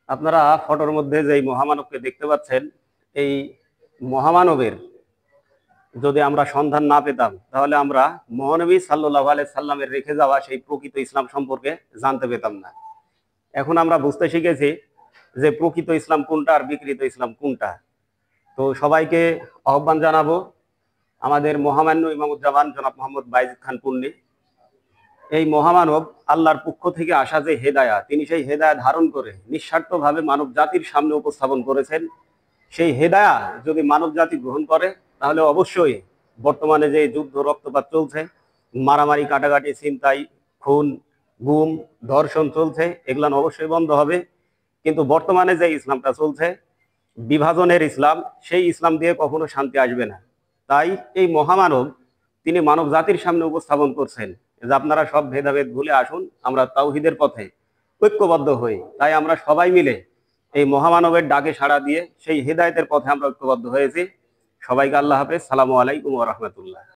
আপনারা ফটোর মধ্যে যে মহামানবকে দেখতে পাচ্ছেন, এই মহামানবের যদি আমরা সন্ধান না পেতাম তাহলে আমরা মহানবী সাল্লাল্লাহু আলাইহি সাল্লামের রেখে যাওয়া সেই প্রকৃত ইসলাম সম্পর্কে জানতে পেতাম না। এখন আমরা বুঝতে শিখেছি যে প্রকৃত ইসলাম কোনটা আর বিকৃত ইসলাম কোনটা। তো সবাইকে আহ্বান জানাবো আমাদের মহামান্য ইমামুজ্জামান জনাব মোহাম্মদ বাইজিদ খান পুন্নি। এই মহামানব আল্লাহর পক্ষ থেকে আসা যে হেদায়া, তিনি সেই হেদায়া ধারণ করে নিঃস্বার্থভাবে মানব জাতির সামনে উপস্থাপন করেছেন। সেই হেদায়া যদি মানব জাতি গ্রহণ করে তাহলে অবশ্যই বর্তমানে যে যুদ্ধ রক্তপাত চলছে, মারামারি কাটাকাটি ছিনতাই খুন গুম ধর্ষণ চলছে, এগুলো অবশ্যই বন্ধ হবে। কিন্তু বর্তমানে যে ইসলামটা চলছে বিভাজনের ইসলাম, সেই ইসলাম দিয়ে কখনো শান্তি আসবে না। তাই এই মহামানব তিনি মানব জাতির সামনে উপস্থাপন করছেন যে আপনারা সব ভেদাভেদ ভুলে আসুন, আমরা তাওহীদের পথে ঐক্যবদ্ধ হই। তাই আমরা সবাই মিলে এই মহামানবের ডাকে সাড়া দিয়ে সেই হেদায়েতের পথে আমরা ঐক্যবদ্ধ হয়েছি। সবাইকে আল্লাহ হাফেজ, সালামু আলাইকুম ওয়া রাহমাতুল্লাহ।